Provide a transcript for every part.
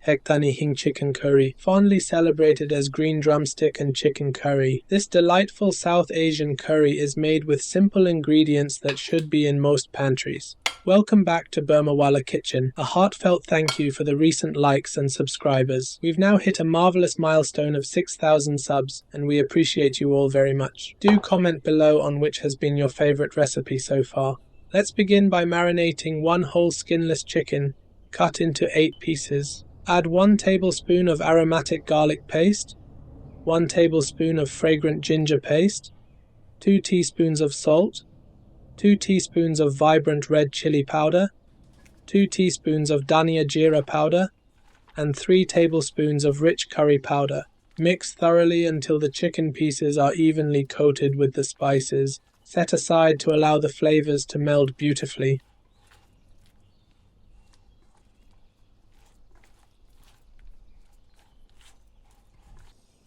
Hekta Hing chicken curry, fondly celebrated as green drumstick and chicken curry. This delightful South Asian curry is made with simple ingredients that should be in most pantries. Welcome back to Burmawala Kitchen. A heartfelt thank you for the recent likes and subscribers. We've now hit a marvelous milestone of 6,000 subs, and we appreciate you all very much. Do comment below on which has been your favorite recipe so far. Let's begin by marinating one whole skinless chicken, cut into 8 pieces. Add 1 tablespoon of aromatic garlic paste, 1 tablespoon of fragrant ginger paste, 2 teaspoons of salt, 2 teaspoons of vibrant red chili powder, 2 teaspoons of dhania jeera powder, and 3 tablespoons of rich curry powder. Mix thoroughly until the chicken pieces are evenly coated with the spices. Set aside to allow the flavors to meld beautifully.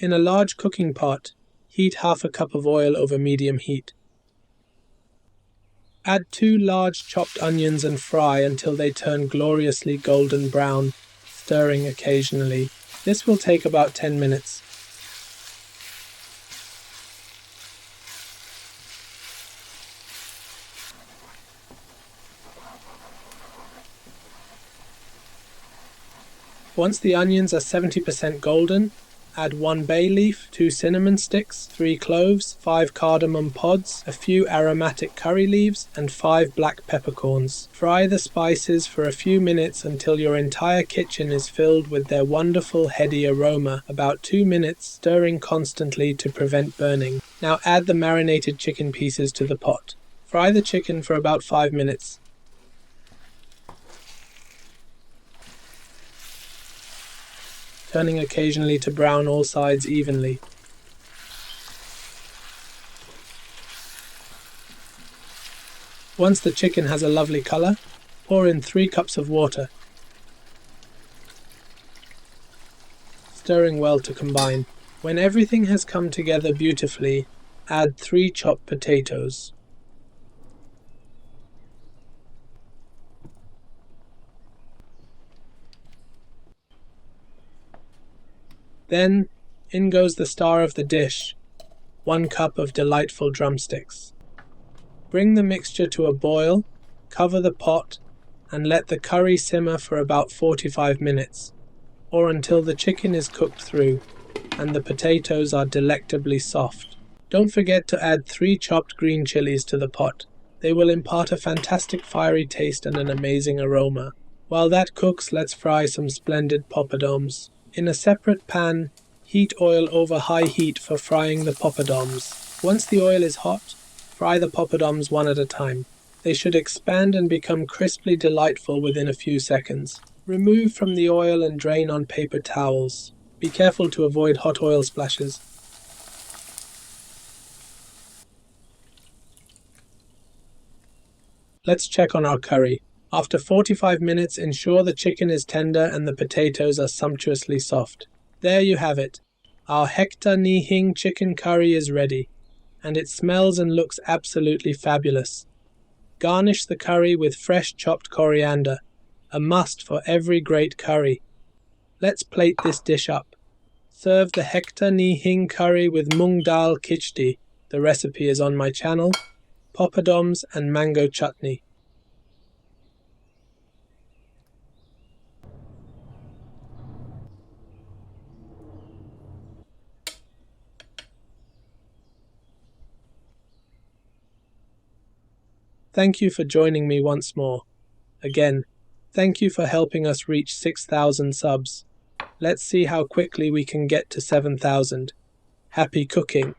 In a large cooking pot, heat half a cup of oil over medium heat. Add 2 large chopped onions and fry until they turn gloriously golden brown, stirring occasionally. This will take about 10 minutes. Once the onions are 70% golden, add 1 bay leaf, 2 cinnamon sticks, 3 cloves, 5 cardamom pods, a few aromatic curry leaves, and 5 black peppercorns. Fry the spices for a few minutes until your entire kitchen is filled with their wonderful heady aroma, about 2 minutes, stirring constantly to prevent burning. Now add the marinated chicken pieces to the pot. Fry the chicken for about 5 minutes. Turning occasionally to brown all sides evenly. Once the chicken has a lovely color, pour in 3 cups of water, stirring well to combine. When everything has come together beautifully, add 3 chopped potatoes. Then, in goes the star of the dish, 1 cup of delightful drumsticks. Bring the mixture to a boil, cover the pot, and let the curry simmer for about 45 minutes, or until the chicken is cooked through, and the potatoes are delectably soft. Don't forget to add 3 chopped green chilies to the pot. They will impart a fantastic fiery taste and an amazing aroma. While that cooks, let's fry some splendid poppadoms. In a separate pan, heat oil over high heat for frying the poppadoms. Once the oil is hot, fry the poppadoms one at a time. They should expand and become crisply delightful within a few seconds. Remove from the oil and drain on paper towels. Be careful to avoid hot oil splashes. Let's check on our curry. After 45 minutes, ensure the chicken is tender and the potatoes are sumptuously soft. There you have it. Our Hekta Hing chicken curry is ready, and it smells and looks absolutely fabulous. Garnish the curry with fresh chopped coriander, a must for every great curry. Let's plate this dish up. Serve the Hekta Hing curry with mung daal khichdi. The recipe is on my channel. Poppadoms and mango chutney. Thank you for joining me once more. Again, thank you for helping us reach 6,000 subs. Let's see how quickly we can get to 7,000. Happy cooking!